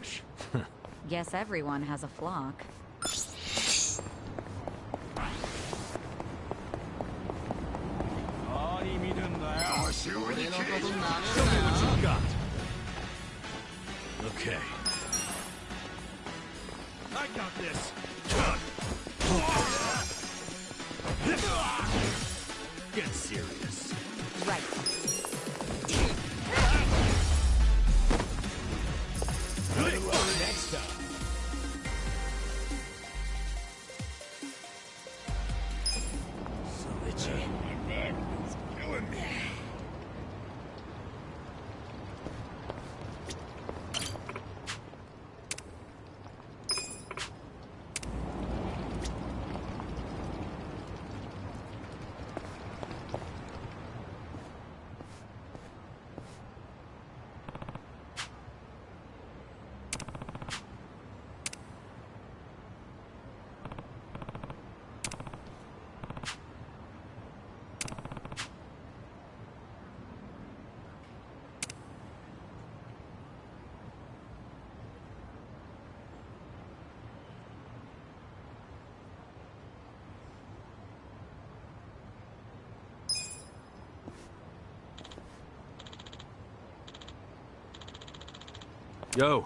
fresh. Guess everyone has a flock. Show me what you got. Okay. I got this. Get serious. Right. Good luck next time. So itchy. It's killing me. Yo.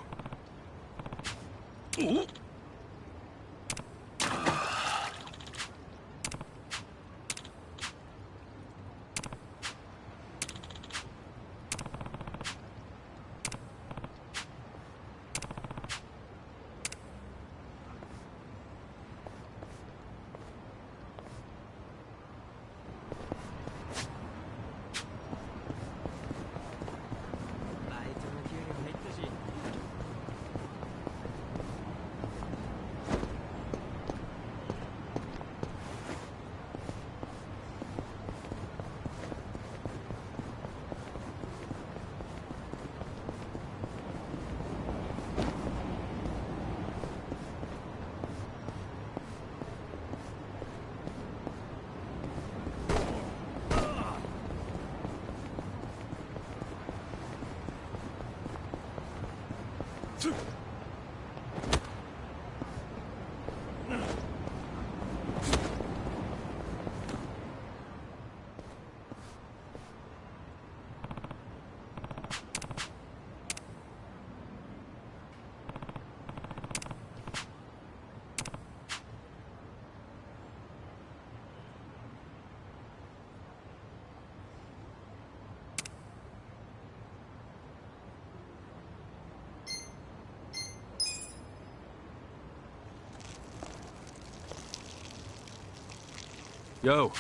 Yo.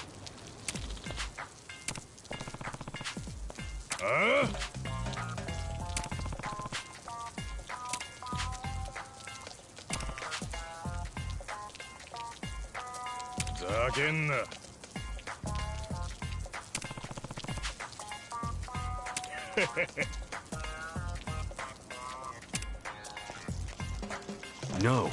No.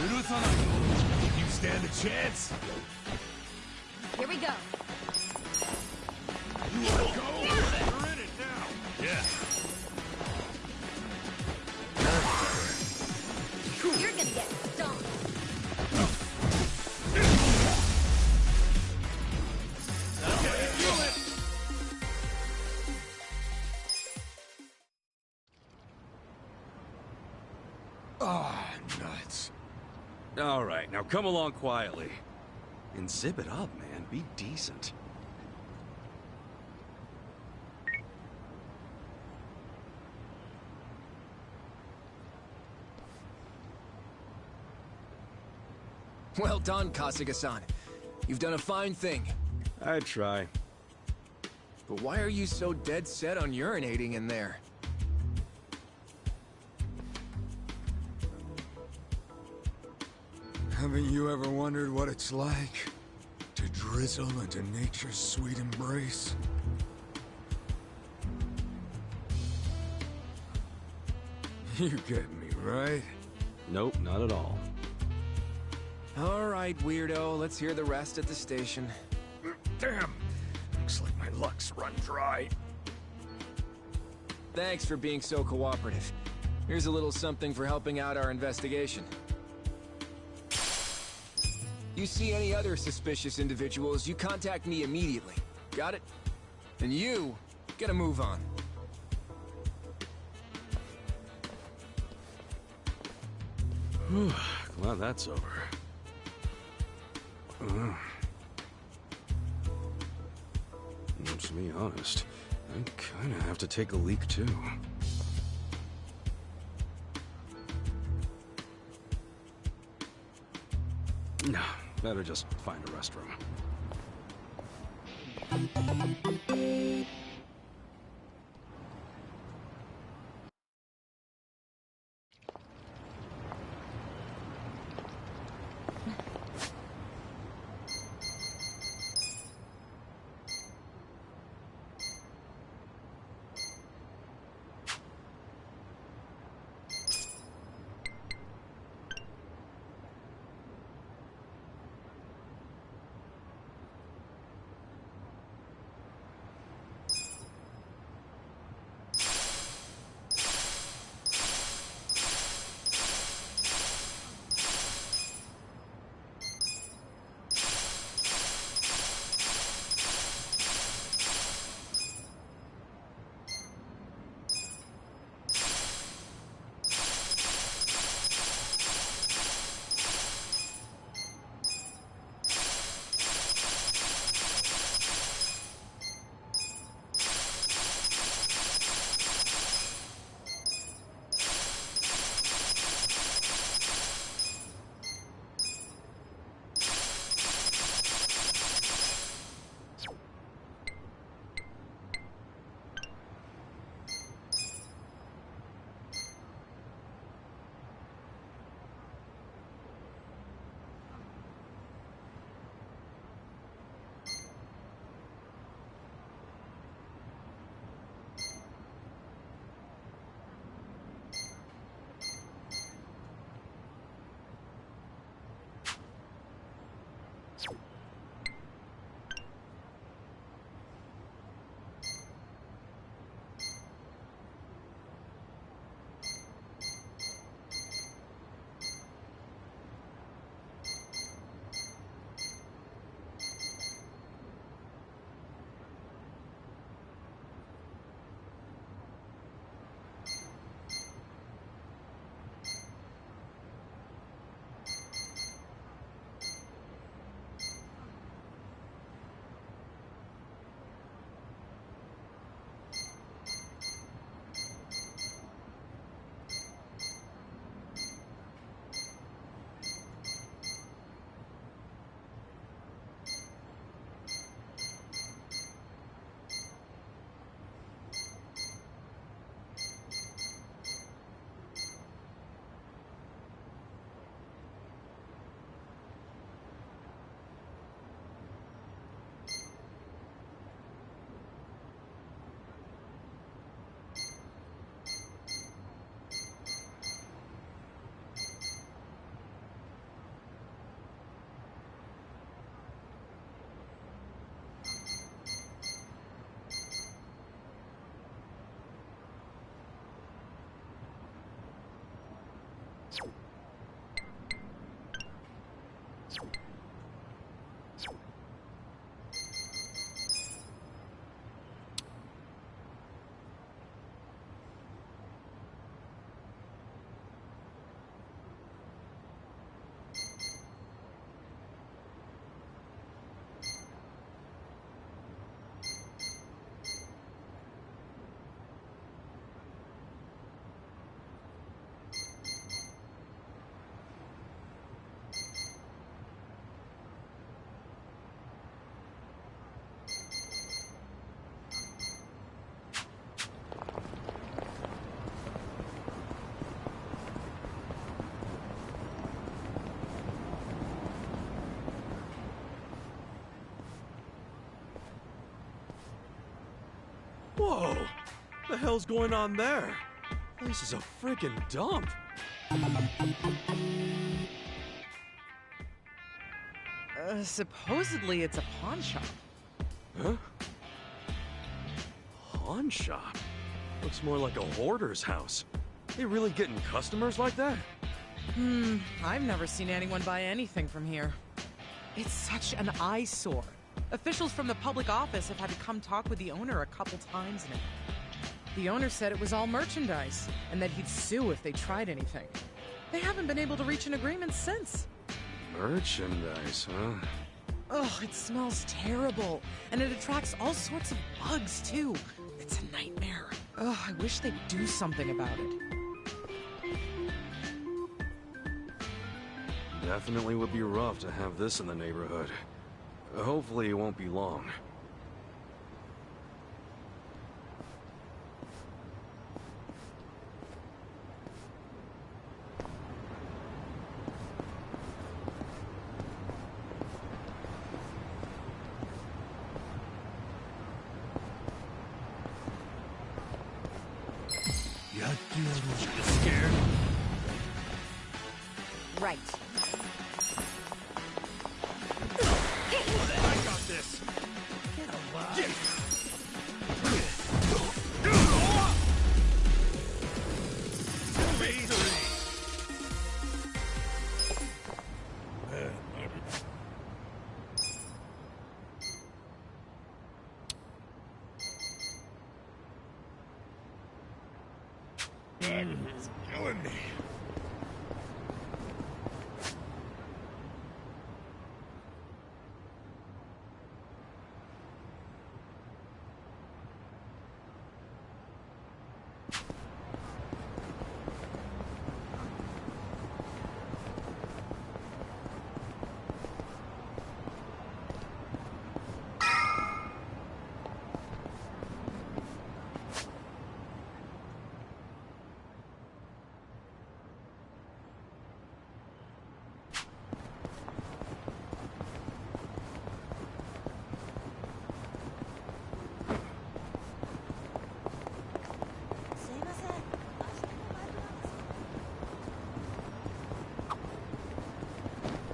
You stand a chance? Here we go. You wanna go? You're in it now. Yeah. You're gonna get stomped. Ah, nuts. All right, now come along quietly. And zip it up, man. Be decent. Well done, Kasuga-san. You've done a fine thing. I try. But why are you so dead set on urinating in there? Haven't you ever wondered what it's like to drizzle into nature's sweet embrace? You get me, right? Nope, not at all. All right, weirdo. Let's hear the rest at the station. Damn! Looks like my luck's run dry. Thanks for being so cooperative. Here's a little something for helping out our investigation. You see any other suspicious individuals, you contact me immediately. Got it? And you, get a move on. Glad that's over. To be honest, I kinda have to take a leak too. No, better just find a restroom. Whoa! The hell's going on there? This is a freaking dump. Supposedly it's a pawn shop. Huh? Pawn shop? Looks more like a hoarder's house. They really getting customers like that? I've never seen anyone buy anything from here. It's such an eyesore. Officials from the public office have had to come talk with the owner a couple times now. The owner said it was all merchandise, and that he'd sue if they tried anything. They haven't been able to reach an agreement since. Merchandise, huh? Ugh, it smells terrible, and it attracts all sorts of bugs, too. It's a nightmare. Ugh, I wish they'd do something about it. Definitely would be rough to have this in the neighborhood. Hopefully it won't be long. You scared? Right. I got this. Get alive. It's killing me.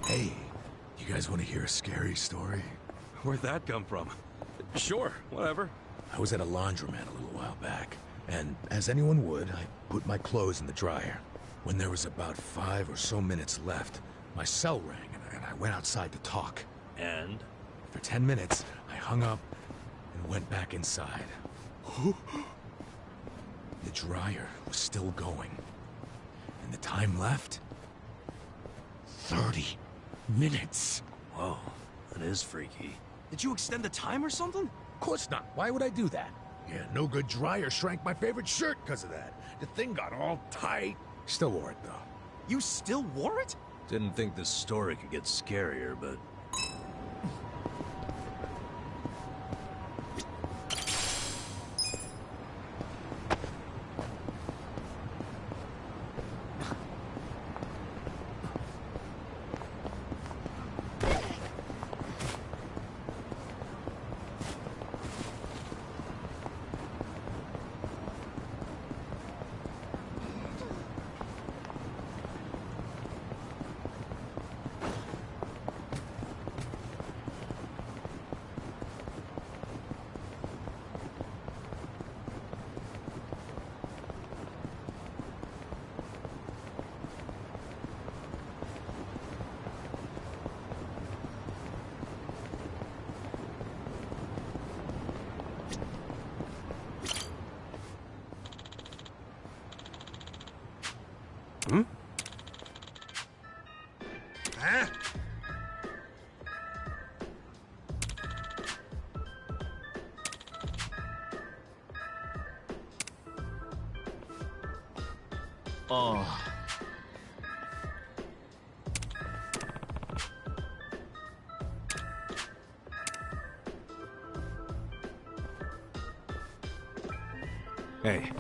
Hey, you guys want to hear a scary story? Where'd that come from? Sure, whatever. I was at a laundromat a little while back, and as anyone would, I put my clothes in the dryer. When there was about 5 or so minutes left, my cell rang, and I went outside to talk. And? For 10 minutes, I hung up and went back inside. The dryer was still going. And the time left? 30 minutes. Whoa, that is freaky. Did you extend the time or something? Of course not. Why would I do that? Yeah, no good dryer shrank my favorite shirt because of that. The thing got all tight. Still wore it, though. You still wore it? Didn't think this story could get scarier, but... Hmm? Huh? Oh. Hey.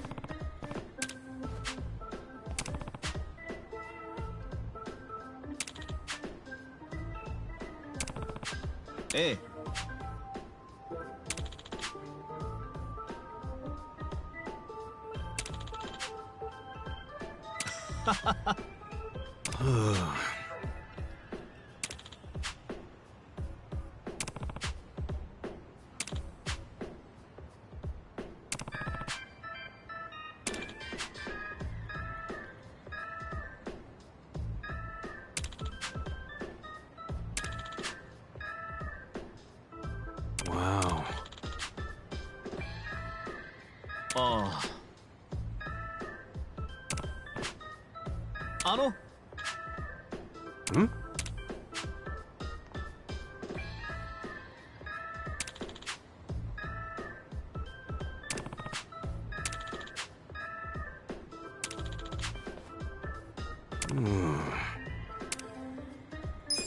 Hey. ああ。Hmm?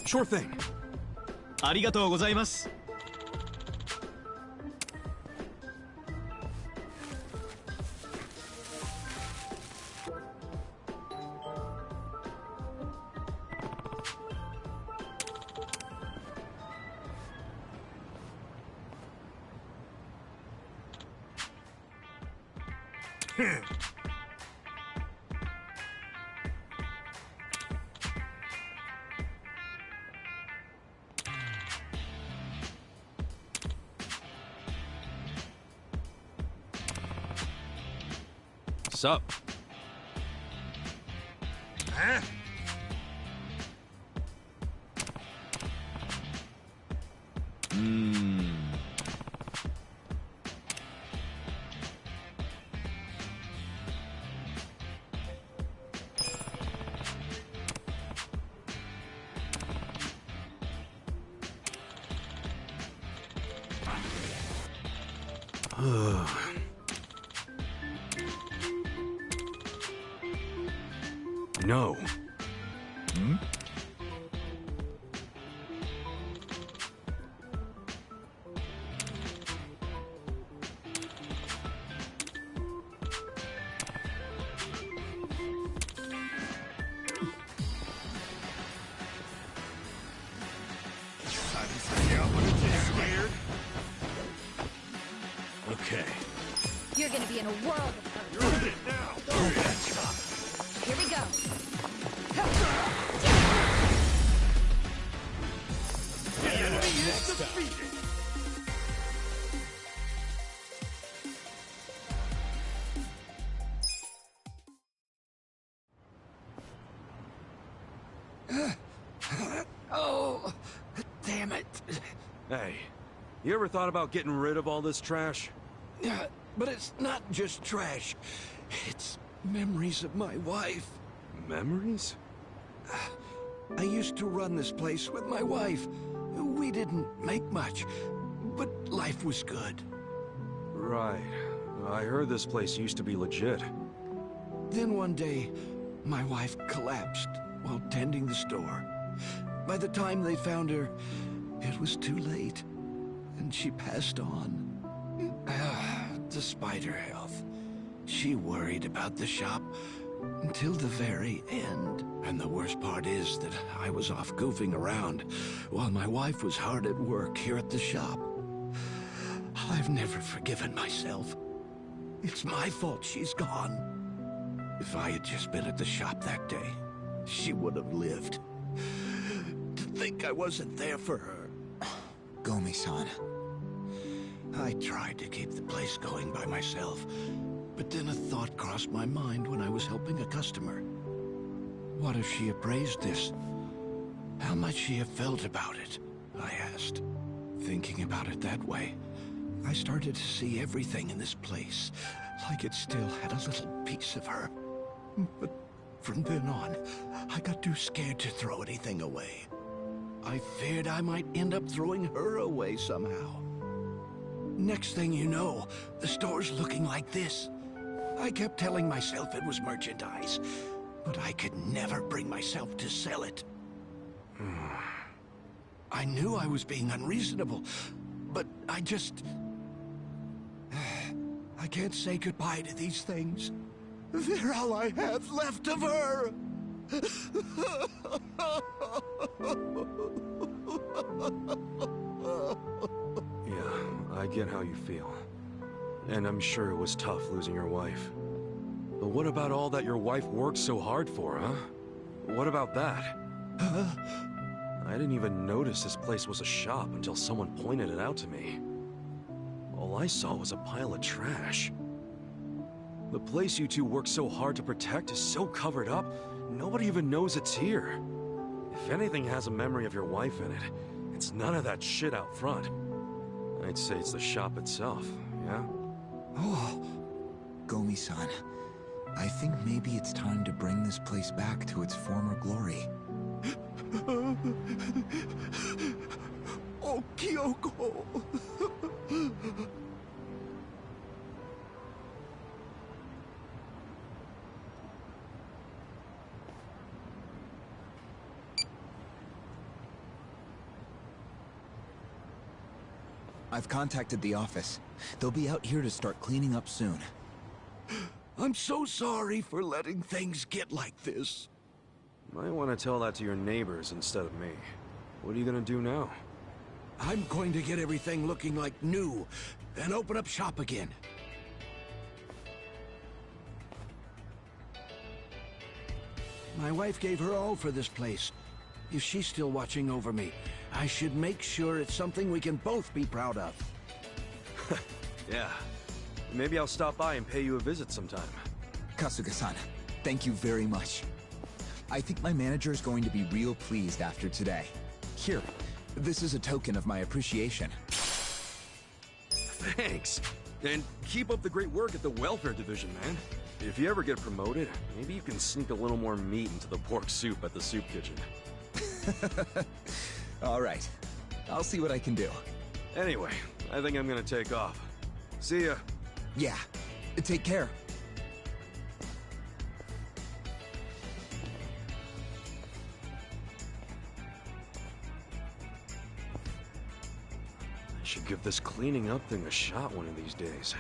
Sure thing. ありがとうございます。Sup? Huh? No. Hmm? Okay. You're gonna be in a world of hurt. You're in it now. Here we go. The enemy is defeated. Oh, damn it. Hey, you ever thought about getting rid of all this trash? Yeah, but it's not just trash. It's memories of my wife. Memories? I used to run this place with my wife. We didn't make much, but life was good. Right. I heard this place used to be legit. Then one day, my wife collapsed while tending the store. By the time they found her, it was too late, and she passed on. Despite her health, she worried about the shop until the very end. And the worst part is that I was off goofing around while my wife was hard at work here at the shop. I've never forgiven myself. It's my fault she's gone. If I had just been at the shop that day, she would have lived. To think I wasn't there for her. Gomi-san. I tried to keep the place going by myself, but then a thought crossed my mind when I was helping a customer. What if she appraised this? How might she have felt about it? I asked. Thinking about it that way, I started to see everything in this place like it still had a little piece of her. But from then on, I got too scared to throw anything away. I feared I might end up throwing her away somehow. Next thing you know, the store's looking like this. I kept telling myself it was merchandise, but I could never bring myself to sell it. I knew I was being unreasonable, but I just... I can't say goodbye to these things. They're all I have left of her. Yeah, I get how you feel. And I'm sure it was tough losing your wife. But what about all that your wife worked so hard for, huh? What about that? I didn't even notice this place was a shop until someone pointed it out to me. All I saw was a pile of trash. The place you two worked so hard to protect is so covered up, nobody even knows it's here. If anything has a memory of your wife in it, it's none of that shit out front. I'd say it's the shop itself, yeah? Oh, Gomi-san, I think maybe it's time to bring this place back to its former glory. Oh, Kyoko! I've contacted the office. They'll be out here to start cleaning up soon. I'm so sorry for letting things get like this. Might want to tell that to your neighbors instead of me. What are you gonna do now? I'm going to get everything looking like new and open up shop again. My wife gave her all for this place. If she's still watching over me, I should make sure it's something we can both be proud of. Yeah. Maybe I'll stop by and pay you a visit sometime. Kasuga-san, thank you very much. I think my manager is going to be real pleased after today. Here, this is a token of my appreciation. Thanks. And keep up the great work at the welfare division, man. If you ever get promoted, maybe you can sneak a little more meat into the pork soup at the soup kitchen. All right. I'll see what I can do. Anyway, I think I'm gonna take off. See ya. Yeah. Take care. I should give this cleaning up thing a shot one of these days.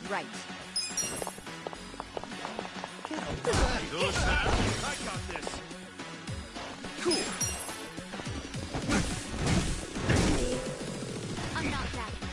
Right. I'm not that dead.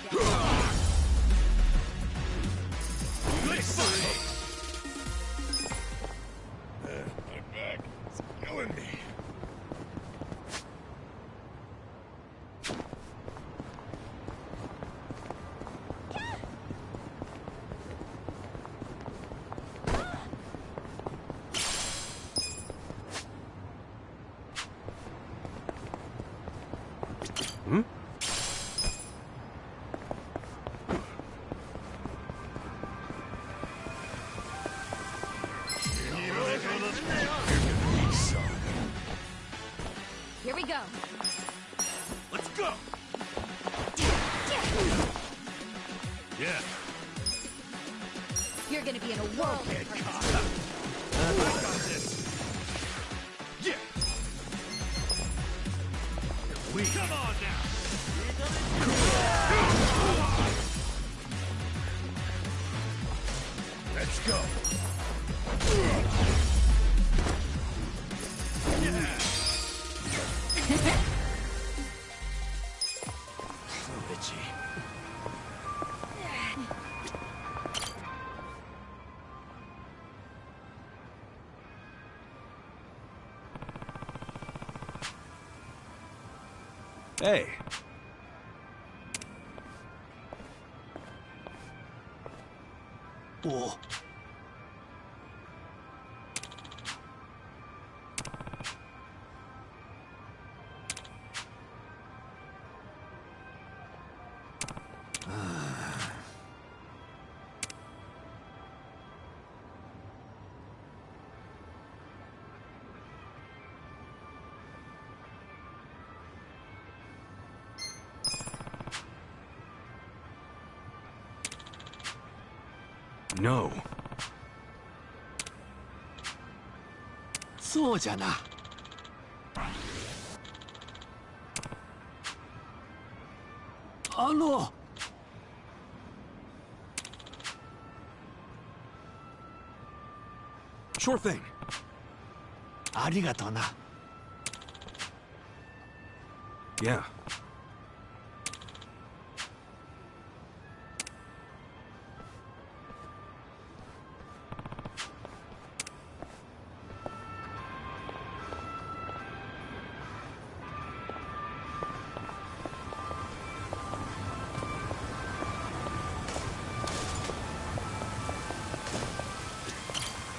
Here we go. Let's go! Yeah. You're gonna be in a world of hurt. I got this. Yeah. Come on now. Let's go. Yeah. Bitchy. Hey. Oh. know. そうじゃな。Sure thing. ありがとうな。Yeah.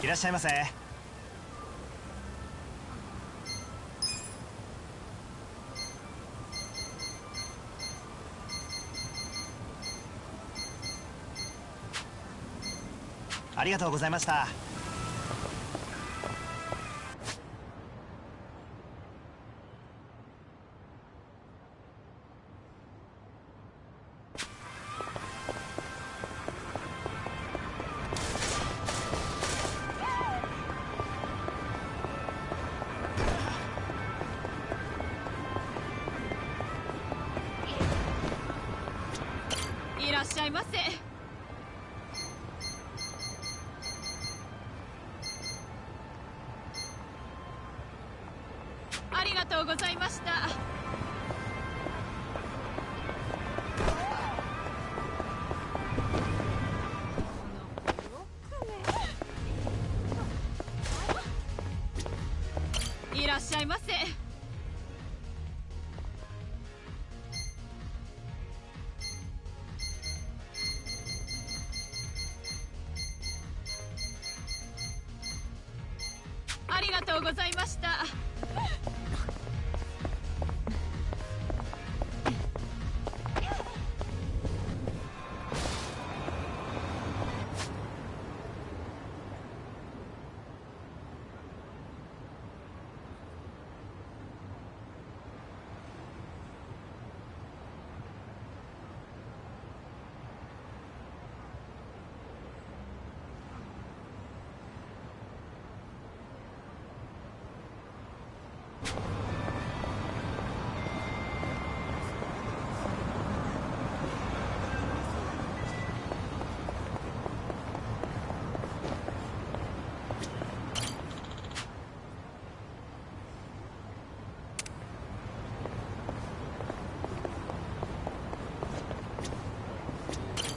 いらっしゃいませ。ありがとうございました。いらっしゃいませ。ありがとうございました。いらっしゃいませ。ありがとうございました。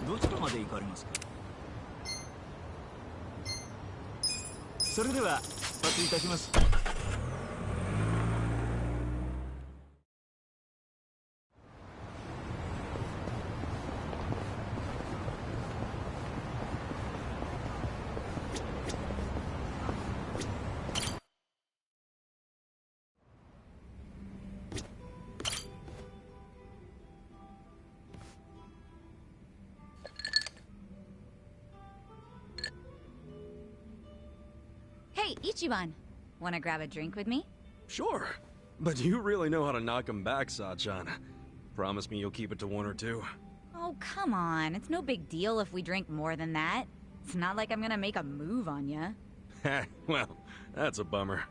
どちらまで行かれますか。それでは出発いたします。Hey, Ichiban. Wanna grab a drink with me? Sure. But you really know how to knock him back, Sachan. Promise me you'll keep it to one or two. Oh, come on. It's no big deal if we drink more than that. It's not like I'm gonna make a move on ya. Well, that's a bummer.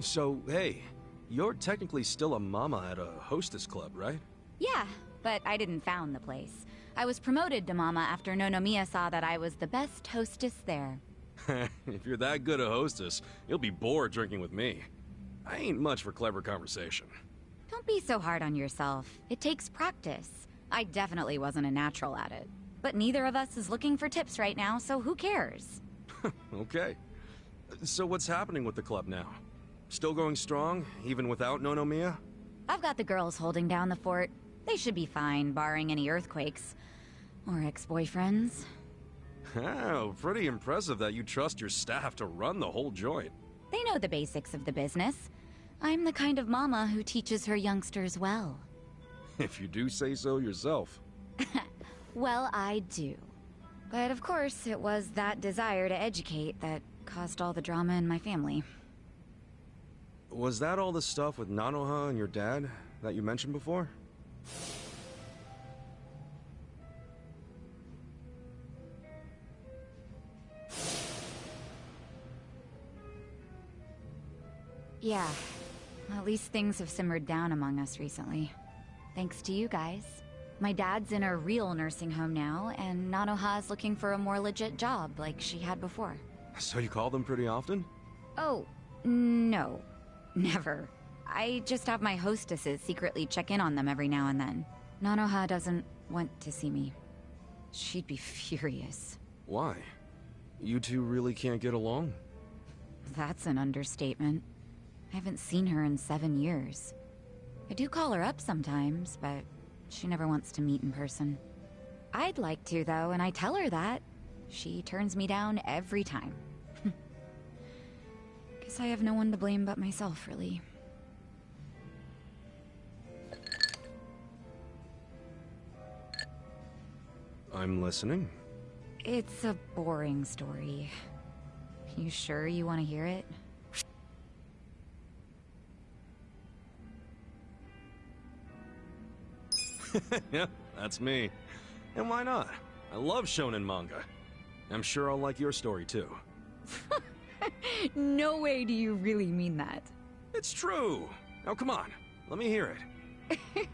So, hey, you're technically still a mama at a hostess club, right? Yeah, but I didn't found the place. I was promoted to mama after Nonomiya saw that I was the best hostess there. If you're that good a hostess, you'll be bored drinking with me. I ain't much for clever conversation. Don't be so hard on yourself. It takes practice. I definitely wasn't a natural at it. But neither of us is looking for tips right now, so who cares? Okay. So what's happening with the club now? Still going strong, even without Nonomiya? I've got the girls holding down the fort. They should be fine, barring any earthquakes. Or ex-boyfriends. Oh, pretty impressive that you trust your staff to run the whole joint. They know the basics of the business. I'm the kind of mama who teaches her youngsters well. If you do say so yourself. Well, I do. But of course, it was that desire to educate that caused all the drama in my family. Was that all the stuff with Nanoha and your dad that you mentioned before? Yeah. At least things have simmered down among us recently. Thanks to you guys. My dad's in a real nursing home now, and Nanoha's looking for a more legit job like she had before. So you call them pretty often? Oh, no. Never. I just have my hostesses secretly check in on them every now and then. Nanoha doesn't want to see me. She'd be furious. Why? You two really can't get along? That's an understatement. I haven't seen her in 7 years. I do call her up sometimes, but she never wants to meet in person. I'd like to, though, and I tell her that. She turns me down every time. Guess I have no one to blame but myself, really. I'm listening. It's a boring story. You sure you want to hear it? Yeah, that's me. And why not? I love shonen manga. I'm sure I'll like your story too. No way do you really mean that. It's true. Now come on, let me hear it.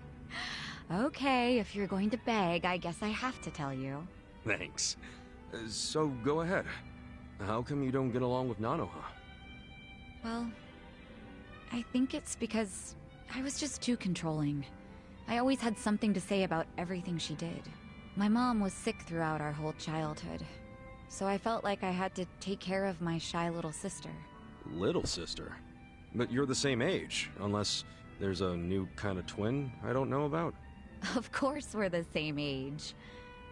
Okay, if you're going to beg, I guess I have to tell you. Thanks. So go ahead. How come you don't get along with Nanoha? Well, I think it's because I was just too controlling. I always had something to say about everything she did. My mom was sick throughout our whole childhood, so I felt like I had to take care of my shy little sister. Little sister? But you're the same age, unless there's a new kind of twin I don't know about. Of course we're the same age.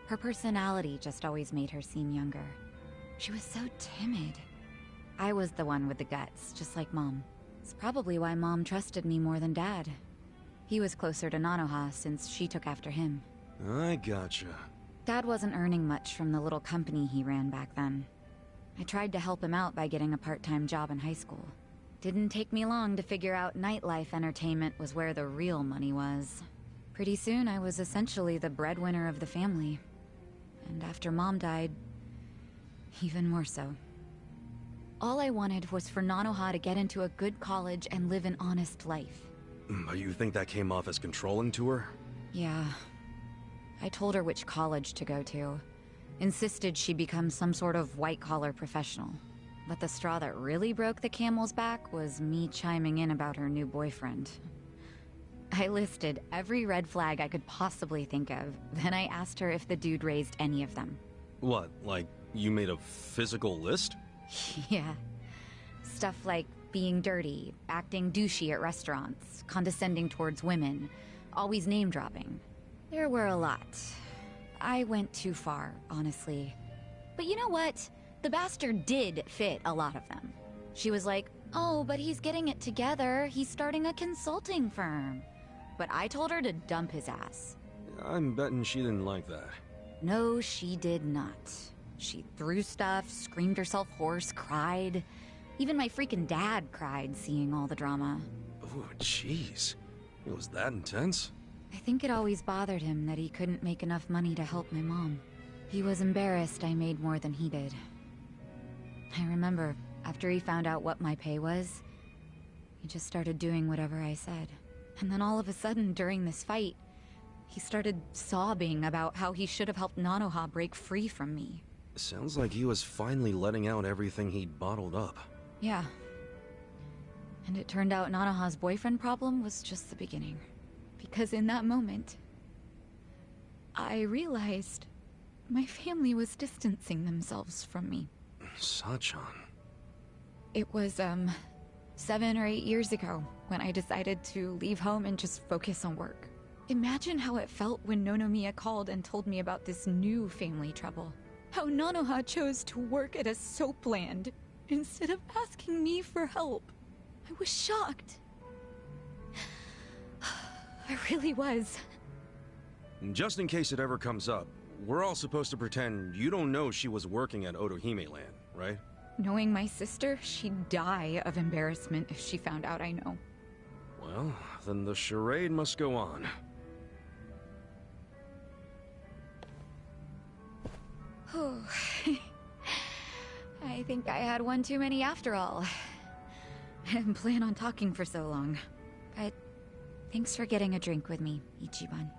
Her personality just always made her seem younger. She was so timid. I was the one with the guts, just like Mom. It's probably why Mom trusted me more than Dad. He was closer to Nanoha since she took after him. I gotcha. Dad wasn't earning much from the little company he ran back then. I tried to help him out by getting a part-time job in high school. Didn't take me long to figure out nightlife entertainment was where the real money was. Pretty soon I was essentially the breadwinner of the family. And after Mom died, even more so. All I wanted was for Nanoha to get into a good college and live an honest life. But you think that came off as controlling to her? Yeah. I told her which college to go to. Insisted she become some sort of white-collar professional. But the straw that really broke the camel's back was me chiming in about her new boyfriend. I listed every red flag I could possibly think of, then I asked her if the dude raised any of them. What, like you made a physical list? Yeah. Stuff like being dirty, acting douchey at restaurants, condescending towards women, always name-dropping. There were a lot. I went too far, honestly. But you know what? The bastard did fit a lot of them. She was like, oh, but he's getting it together. He's starting a consulting firm. But I told her to dump his ass. I'm betting she didn't like that. No, she did not. She threw stuff, screamed herself hoarse, cried. Even my freaking dad cried seeing all the drama. Oh, jeez. It was that intense? I think it always bothered him that he couldn't make enough money to help my mom. He was embarrassed I made more than he did. I remember, after he found out what my pay was, he just started doing whatever I said. And then all of a sudden, during this fight, he started sobbing about how he should have helped Nanoha break free from me. Sounds like he was finally letting out everything he'd bottled up. Yeah. And it turned out Nanoha's boyfriend problem was just the beginning. Because in that moment, I realized my family was distancing themselves from me. Sachan. It was, 7 or 8 years ago when I decided to leave home and just focus on work. Imagine how it felt when Nonomiya called and told me about this new family trouble. How Nanoha chose to work at a soap land instead of asking me for help. I was shocked. I really was. Just in case it ever comes up, we're all supposed to pretend you don't know she was working at Otohime Land, right? Knowing my sister, she'd die of embarrassment if she found out I know. Well, then the charade must go on. I think I had one too many after all. I didn't plan on talking for so long. But thanks for getting a drink with me, Ichiban.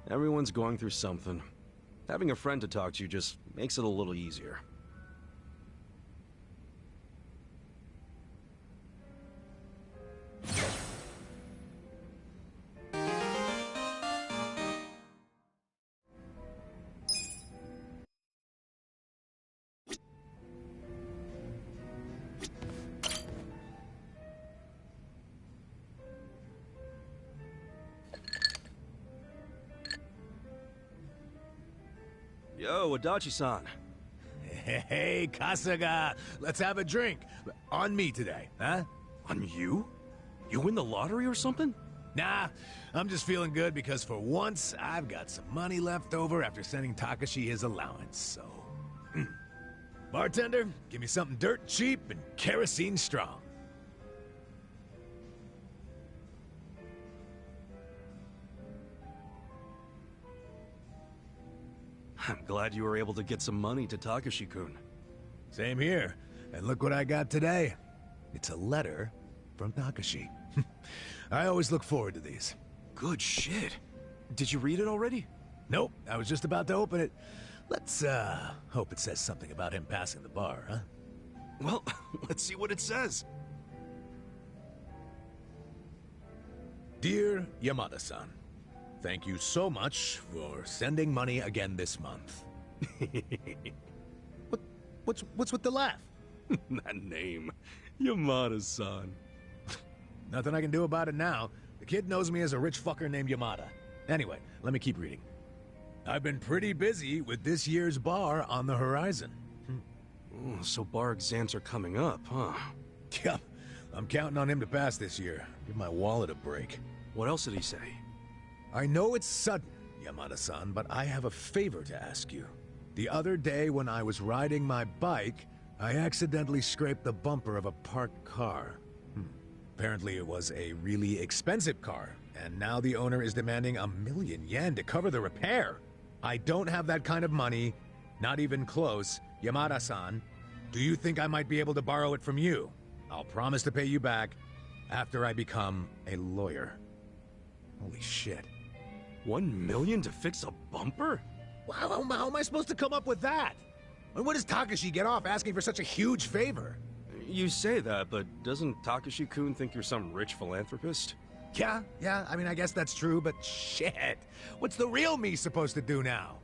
Everyone's going through something. Having a friend to talk to just makes it a little easier. Yo, Adachi-san. Hey, Kasuga, let's have a drink. On me today, huh? On you? You win the lottery or something? Nah, I'm just feeling good because for once, I've got some money left over after sending Takashi his allowance, so... Bartender, give me something dirt cheap and kerosene strong. I'm glad you were able to get some money to Takashi-kun. Same here. And look what I got today. It's a letter from Takashi. I always look forward to these. Good shit. Did you read it already? Nope, I was just about to open it. Let's, hope it says something about him passing the bar, huh? Well, let's see what it says. Dear Yamada-san, thank you so much for sending money again this month. What's with the laugh? That name. Yamada-san. Nothing I can do about it now. The kid knows me as a rich fucker named Yamada. Anyway, let me keep reading. I've been pretty busy with this year's bar on the horizon. Oh, so bar exams are coming up, huh? Yeah, I'm counting on him to pass this year. Give my wallet a break. What else did he say? I know it's sudden, Yamada-san, but I have a favor to ask you. The other day when I was riding my bike, I accidentally scraped the bumper of a parked car. Apparently it was a really expensive car, and now the owner is demanding 1,000,000 yen to cover the repair. I don't have that kind of money, not even close. Yamada-san, do you think I might be able to borrow it from you? I'll promise to pay you back after I become a lawyer. Holy shit. 1 million to fix a bumper? How am I supposed to come up with that? And what does Takashi get off asking for such a huge favor? You say that, but doesn't Takashi-kun think you're some rich philanthropist? Yeah, I mean, I guess that's true, but shit. What's the real me supposed to do now?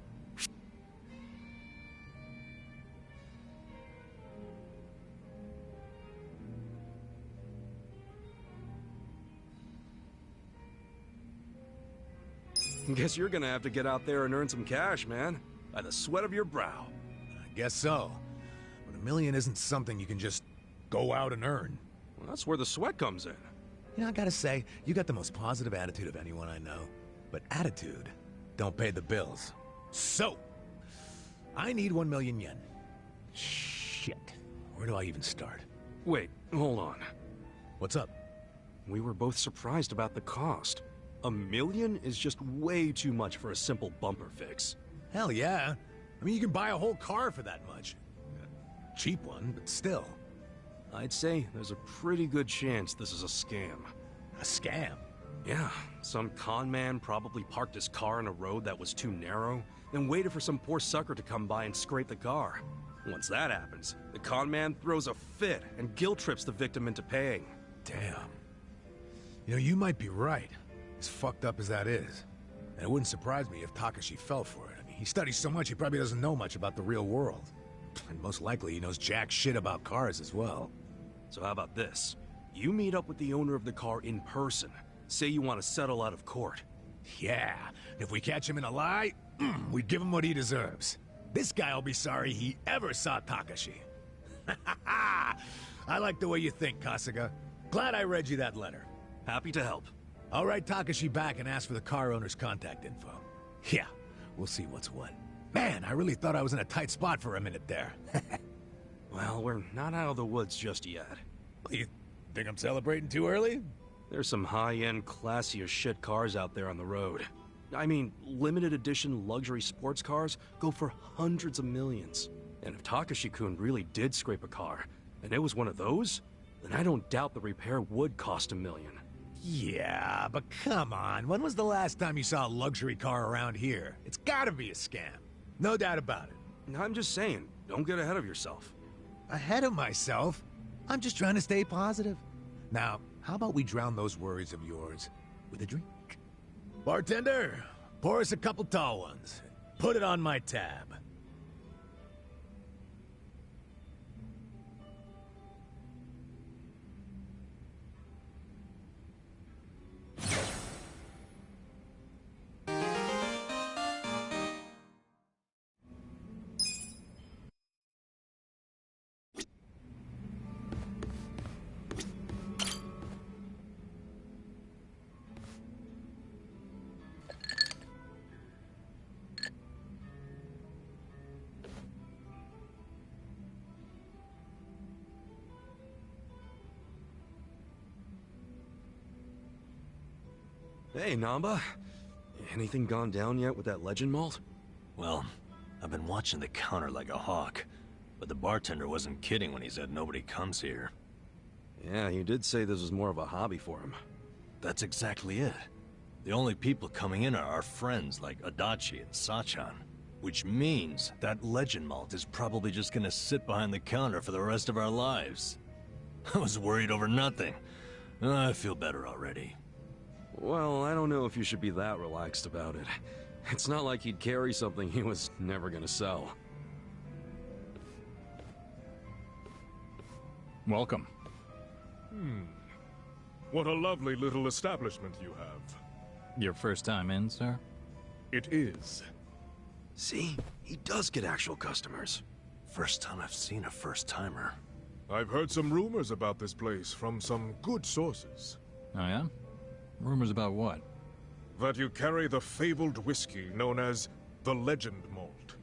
Guess you're gonna have to get out there and earn some cash, man. By the sweat of your brow. I guess so. But 1,000,000 isn't something you can just go out and earn. Well, that's where the sweat comes in. You know, I gotta say, you got the most positive attitude of anyone I know. But attitude don't pay the bills. So, I need 1,000,000 yen. Shit. Where do I even start? Wait, hold on. What's up? We were both surprised about the cost. 1,000,000 is just way too much for a simple bumper fix. Hell yeah. I mean, you can buy a whole car for that much. A cheap one, but still. I'd say there's a pretty good chance this is a scam. A scam? Yeah, some con man probably parked his car in a road that was too narrow, then waited for some poor sucker to come by and scrape the car. Once that happens, the con man throws a fit and guilt trips the victim into paying. Damn. You know, you might be right, as fucked up as that is. And it wouldn't surprise me if Takashi fell for it. I mean, he studies so much he probably doesn't know much about the real world. And most likely he knows jack shit about cars as well. So how about this? You meet up with the owner of the car in person. Say you want to settle out of court. Yeah, if we catch him in a lie, we'd give him what he deserves. This guy'll be sorry he ever saw Takashi. I like the way you think, Kasuga. Glad I read you that letter. Happy to help. I'll write Takashi back and ask for the car owner's contact info. Yeah, we'll see what's what. Man, I really thought I was in a tight spot for a minute there. Well, we're not out of the woods just yet. You think I'm celebrating too early? There's some high-end, classy as shit cars out there on the road. I mean, limited edition luxury sports cars go for hundreds of millions. And if Takashi-kun really did scrape a car, and it was one of those, then I don't doubt the repair would cost $1 million. Yeah, but come on. When was the last time you saw a luxury car around here? It's gotta be a scam. No doubt about it. I'm just saying, don't get ahead of yourself. Ahead of myself? I'm just trying to stay positive. Now, how about we drown those worries of yours with a drink? Bartender, pour us a couple tall ones. Put it on my tab. Hey, Namba. Anything gone down yet with that legend malt? Well, I've been watching the counter like a hawk, but the bartender wasn't kidding when he said nobody comes here. Yeah, you did say this was more of a hobby for him. That's exactly it. The only people coming in are our friends like Adachi and Sachan, which means that legend malt is probably just gonna sit behind the counter for the rest of our lives. I was worried over nothing. I feel better already. Well, I don't know if you should be that relaxed about it. It's not like he'd carry something he was never gonna sell. Welcome. What a lovely little establishment you have. Your first time in, sir? It is. See? He does get actual customers. First time I've seen a first-timer. I've heard some rumors about this place from some good sources. Oh yeah? Rumors about what? That you carry the fabled whiskey known as the Legend Malt.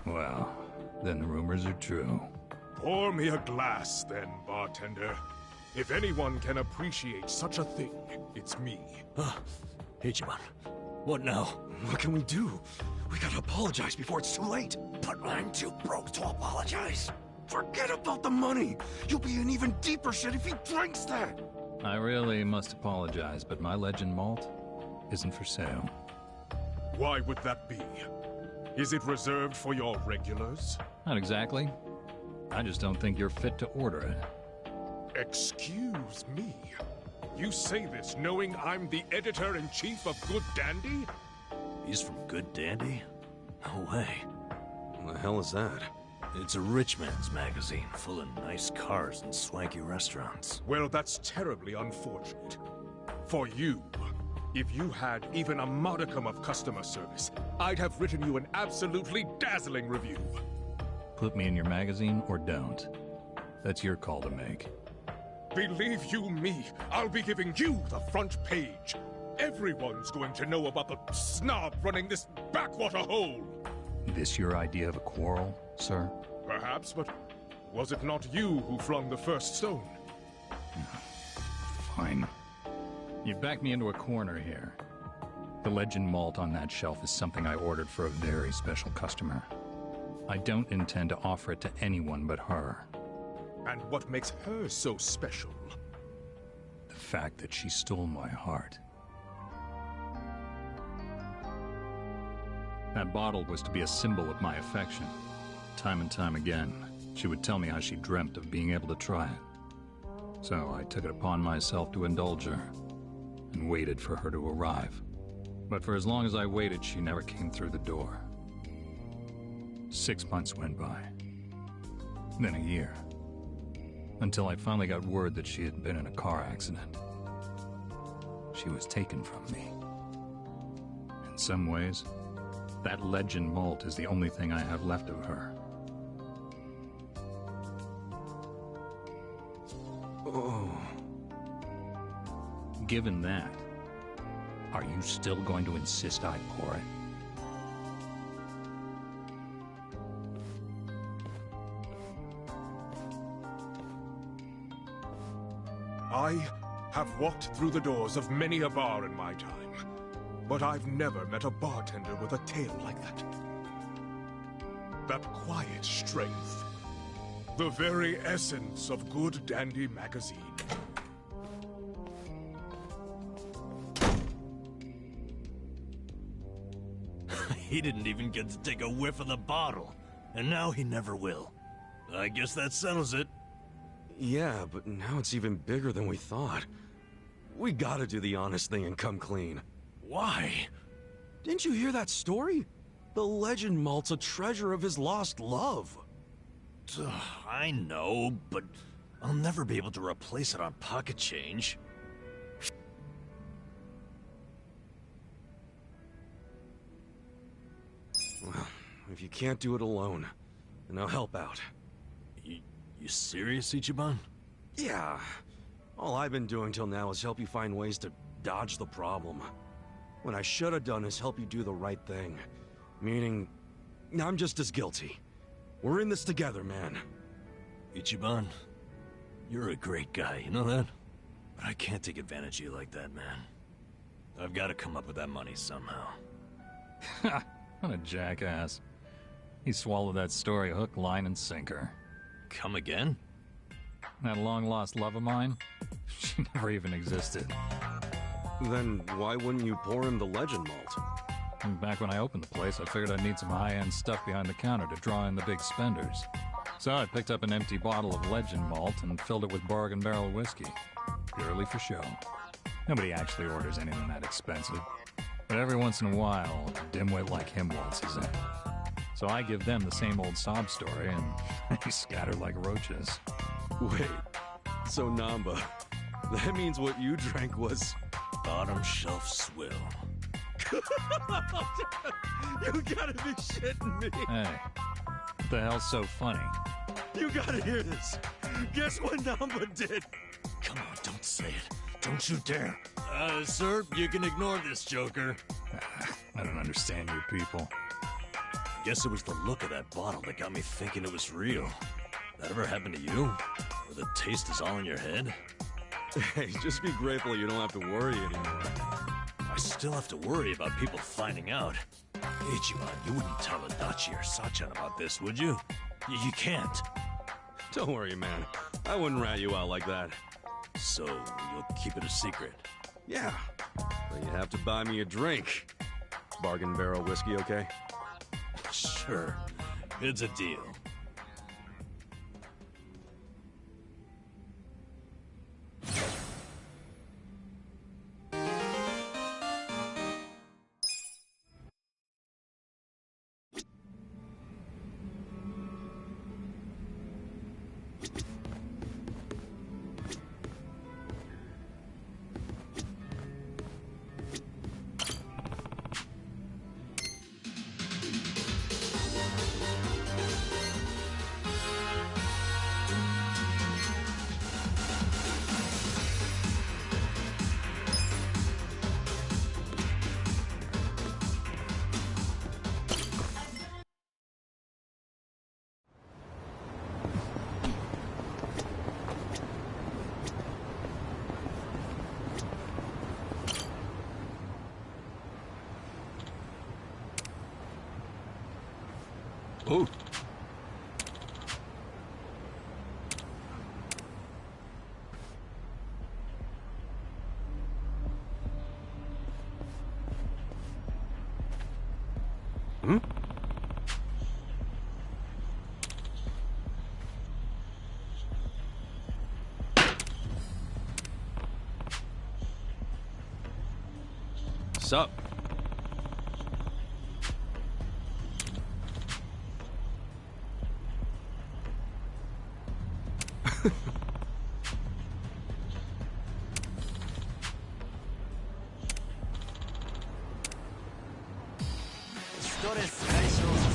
Well, then the rumors are true. Pour me a glass, then, bartender. If anyone can appreciate such a thing, it's me. Ichiban, what now? What can we do? We gotta apologize before it's too late. But I'm too broke to apologize. Forget about the money! You'll be in even deeper shit if he drinks that! I really must apologize, but my legend malt isn't for sale. Why would that be? Is it reserved for your regulars? Not exactly. I just don't think you're fit to order it. Excuse me. You say this knowing I'm the editor-in-chief of Good Dandy? He's from Good Dandy? No way. What the hell is that? It's a rich man's magazine, full of nice cars and swanky restaurants. Well, that's terribly unfortunate. For you, if you had even a modicum of customer service, I'd have written you an absolutely dazzling review. Put me in your magazine or don't. That's your call to make. Believe you me, I'll be giving you the front page. Everyone's going to know about the snob running this backwater hole. This your idea of a quarrel, sir? Perhaps, but was it not you who flung the first stone? Fine. You've backed me into a corner here. The legend malt on that shelf is something I ordered for a very special customer. I don't intend to offer it to anyone but her. And what makes her so special? The fact that she stole my heart. That bottle was to be a symbol of my affection. Time and time again, she would tell me how she dreamt of being able to try it. So I took it upon myself to indulge her, and waited for her to arrive. But for as long as I waited, she never came through the door. 6 months went by. Then a year. Until I finally got word that she had been in a car accident. She was taken from me. In some ways, that legend malt is the only thing I have left of her. Oh. Given that, are you still going to insist I pour it? I have walked through the doors of many a bar in my time, but I've never met a bartender with a tale like that. That quiet strength. The very essence of good dandy magazine. He didn't even get to take a whiff of the bottle, and now he never will. I guess that settles it. Yeah, but now it's even bigger than we thought. We gotta do the honest thing and come clean. Why? Didn't you hear that story? The legend malt's a treasure of his lost love. I know, but I'll never be able to replace it on pocket change. Well, if you can't do it alone, then I'll help out. You serious, Ichiban? Yeah. All I've been doing till now is help you find ways to dodge the problem. What I should have done is help you do the right thing. Meaning, I'm just as guilty. We're in this together, man. Ichiban, you're a great guy, you know that? But I can't take advantage of you like that, man. I've got to come up with that money somehow. Ha! What a jackass. He swallowed that story hook, line, and sinker. Come again? That long-lost love of mine? She never even existed. Then why wouldn't you pour him the legend malt? And back when I opened the place, I figured I'd need some high-end stuff behind the counter to draw in the big spenders. So I picked up an empty bottle of legend malt and filled it with bargain barrel whiskey. Purely for show. Nobody actually orders anything that expensive. But every once in a while, a dimwit like him waltzes in. So I give them the same old sob story, and they scatter like roaches. Wait, so Namba, that means what you drank was... bottom shelf swill. You gotta be shitting me! Hey, what the hell's so funny? You gotta hear this! Guess what Namba did? Come on, don't say it. Don't you dare. Sir, you can ignore this, Joker. I don't understand you people. Guess it was the look of that bottle that got me thinking it was real. That ever happened to you? Where the taste is all in your head? Hey, just be grateful you don't have to worry anymore. I still have to worry about people finding out. Ichiban, you wouldn't tell Adachi or Sachan about this, would you? You can't. Don't worry, man. I wouldn't rat you out like that. So, you'll keep it a secret? Yeah. But you have to buy me a drink. Bargain barrel whiskey, okay? Sure. It's a deal. Oh. Hmm? Sup?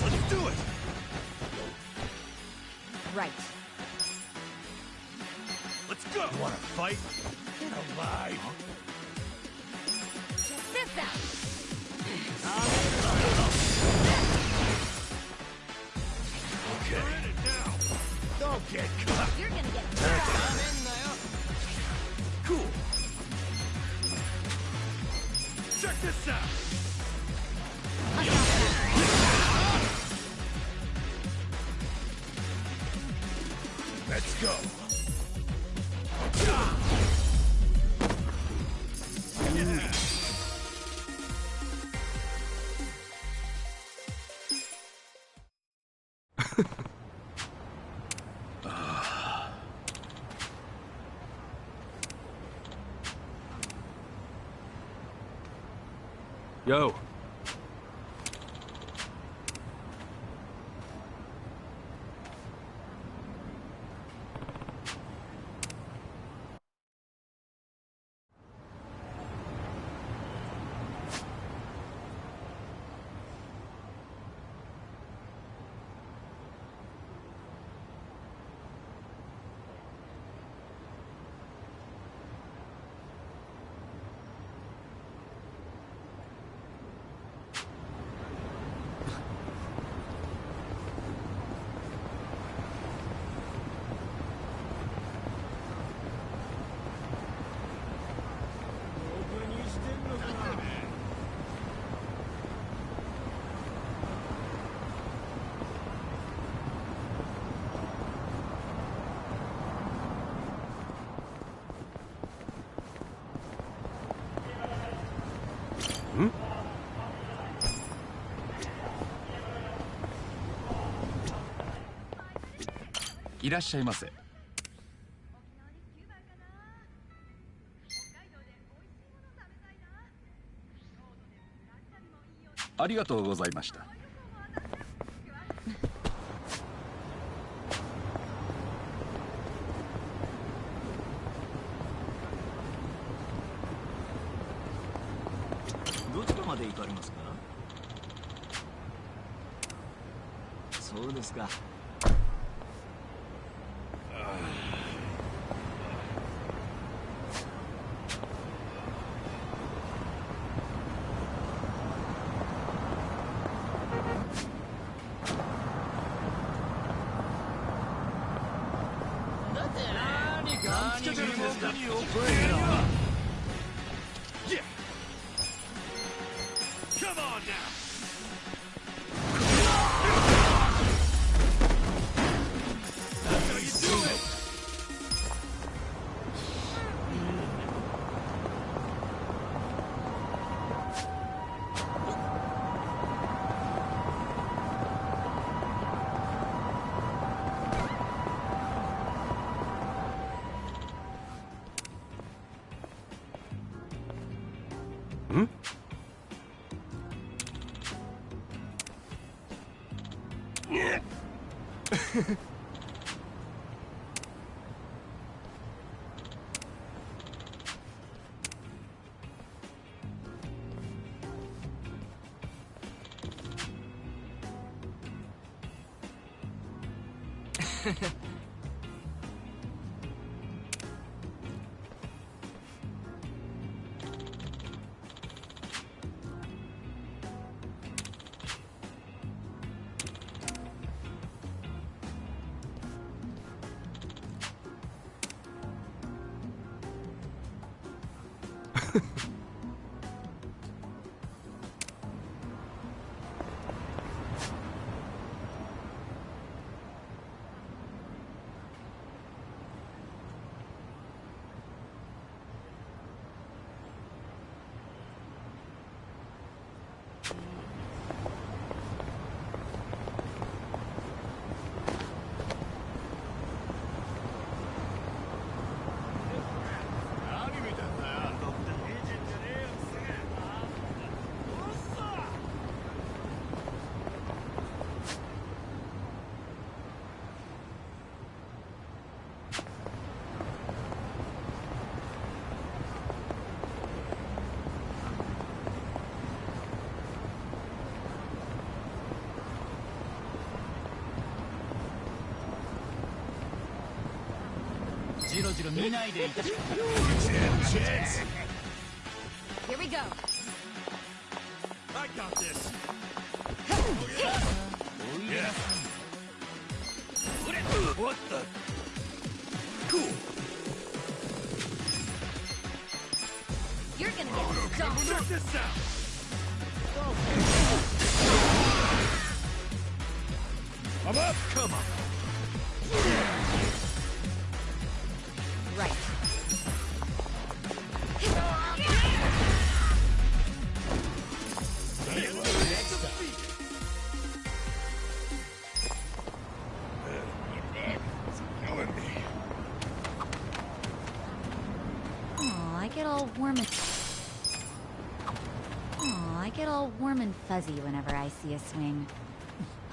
Let's do it! Right. Let's go! You wanna fight? Get alive! Check this out! Okay. Don't get caught! You're gonna get Cool. this out! Let's go. Yo.いらっしゃいませ。ありがとうございました。どちらまで行かれますか？そうですか。Come on now! That's how you do it! Hmm? Here we go. I got this. Yeah. What the? Cool. You're gonna get stomped. Check this out! I'm up! Come on! Right. I get all warm and fuzzy whenever I see a swing.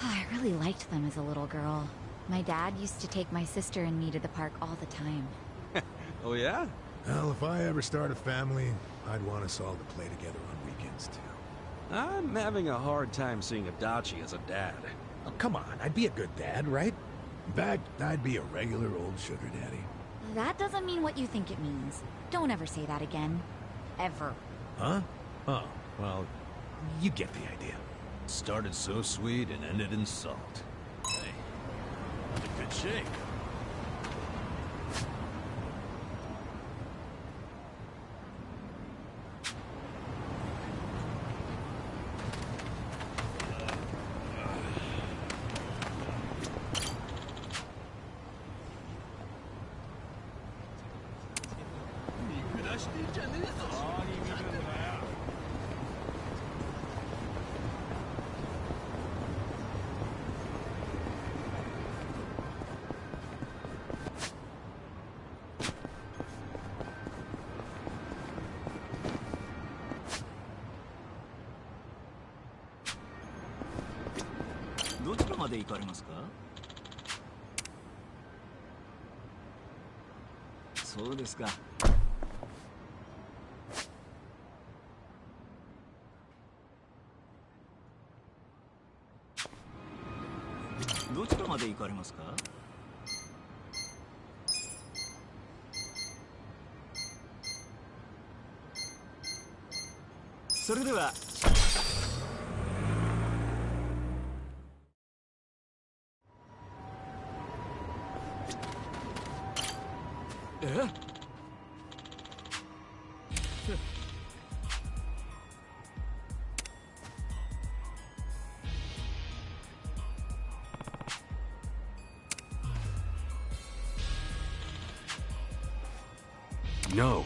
I really liked them as a little girl. My dad used to take my sister and me to the park all the time. Oh yeah? Well, if I ever start a family, I'd want us all to play together on weekends, too. I'm having a hard time seeing Adachi as a dad. Oh, come on, I'd be a good dad, right? In fact, I'd be a regular old sugar daddy. That doesn't mean what you think it means. Don't ever say that again. Ever. Huh? Oh, well, you get the idea. Started so sweet and ended in salt. Hey, that's a good shake. No.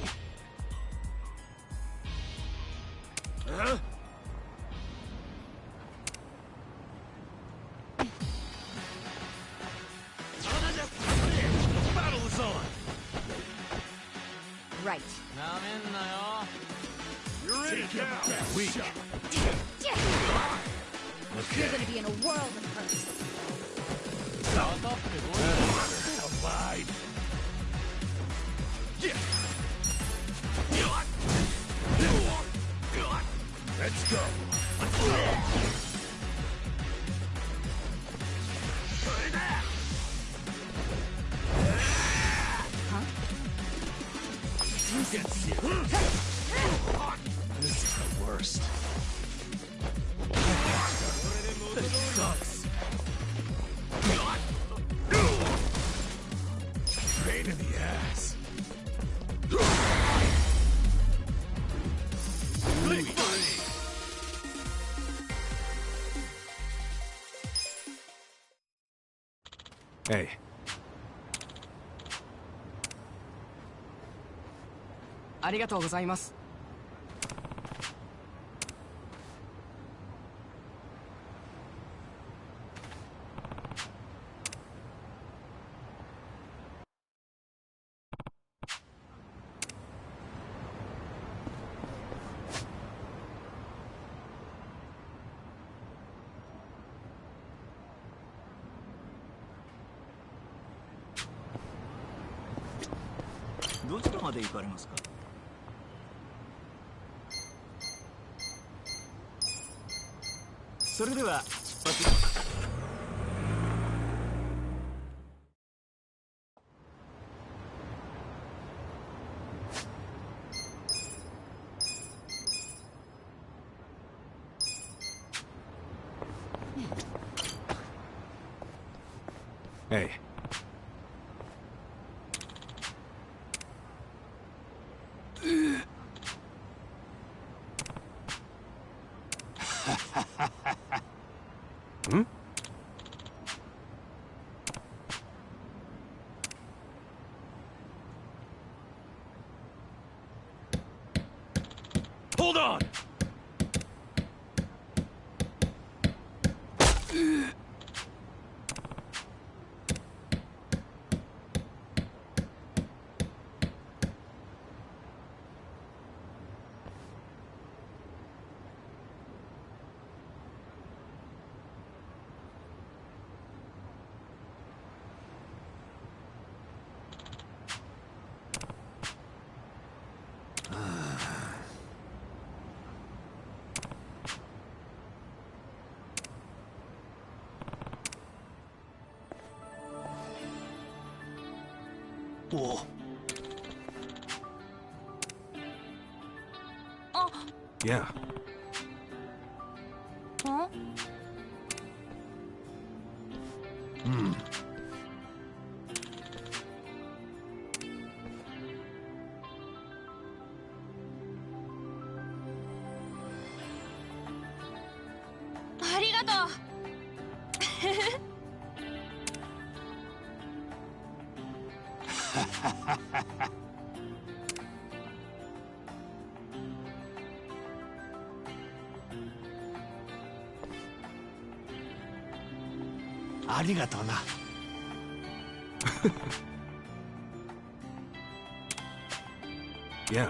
Battle is on! Right. You're in it now! Weak. You're gonna be in a world of hurt. Allied. Let's go. Huh? This is the worst. This sucks. Pain in the ass. Hey. Hey. お Yeah. Huh? Hmm. Arigato. ありがとうな。Yeah.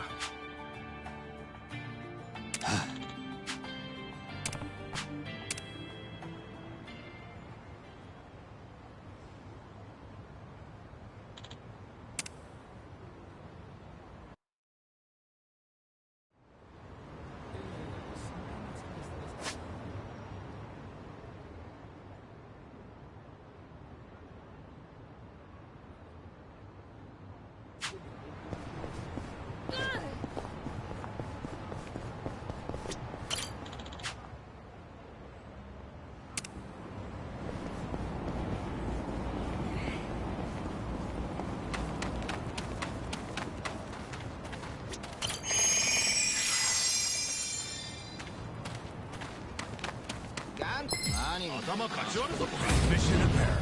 Mission apparent.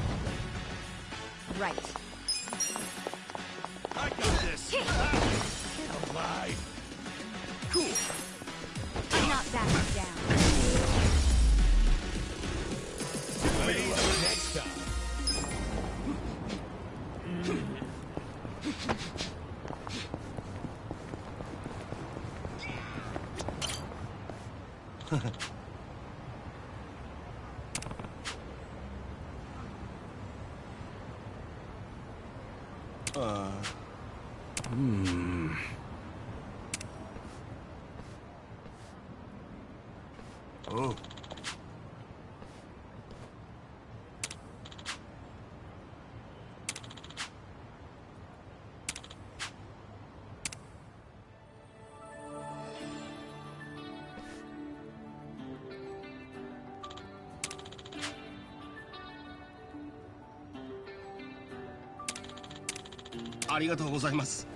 Right. I got this. Get alive. Cool. I'm not backing down. Next time. Oh. ありがとうございます。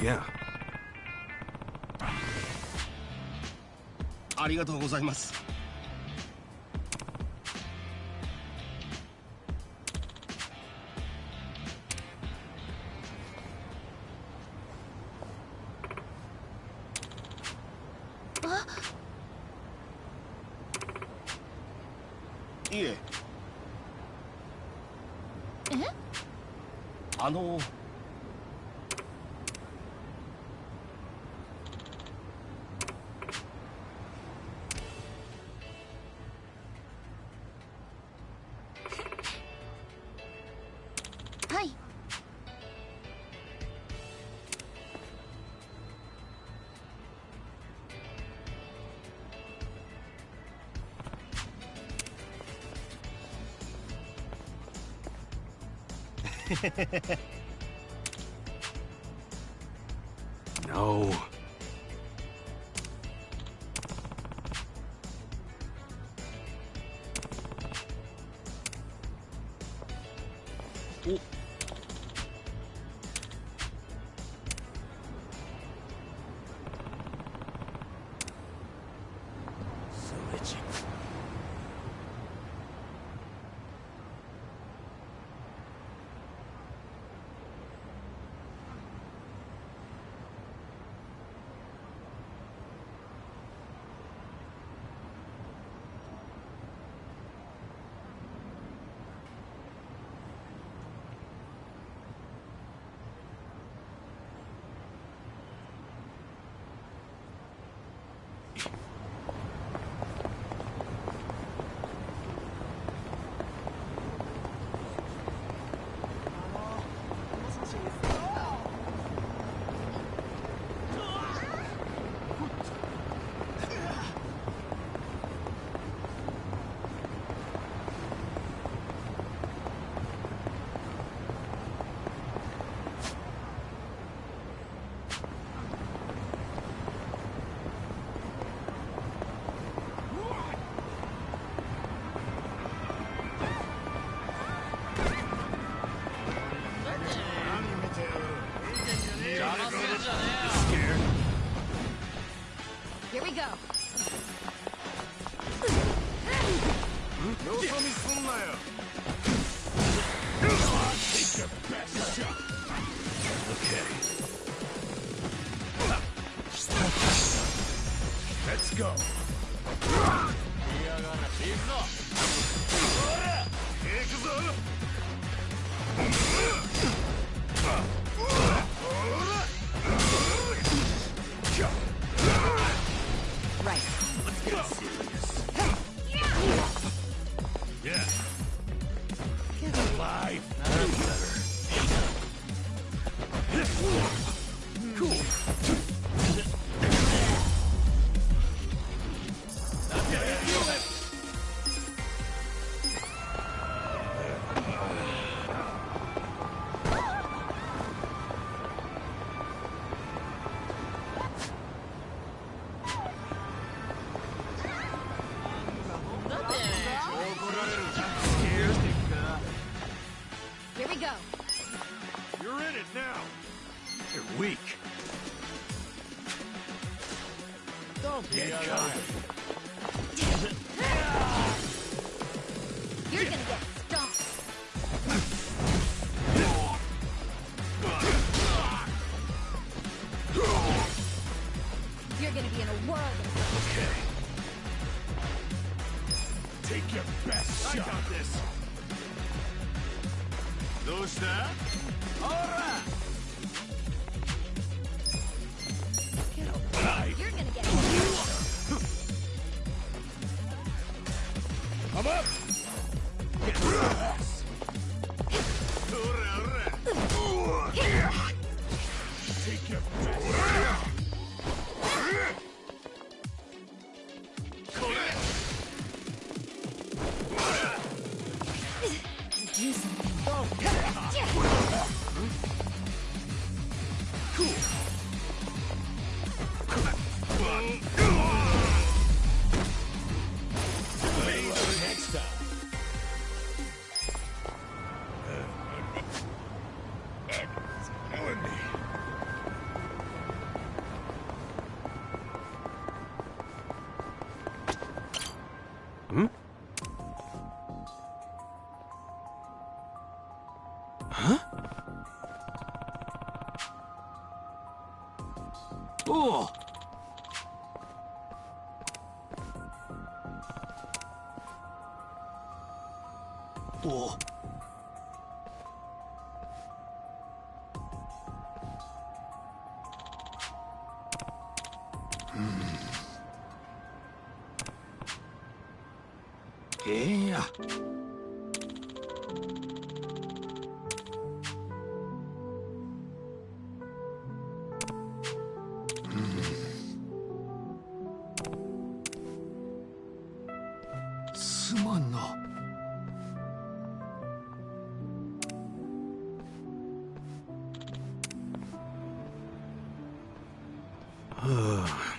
Yeah. ありがとうございます。いえ、はい。No. Oh. Switching. Here we go. Let's go. Right. Let's get serious. Yeah. Get alive. That's better. Cool. Here we go. You're in it now. You're weak. Don't get caught. You're gonna get stomped. You're gonna be in a world of... Okay. Take your best shot. I got this. どうした? Alright. You're gonna get... Come up. Get your ass. Take your best shot. Do something. Cool. Next time. It's killing me. Hmm? Huh? Oh! Oh. ええや。すまんな。はあ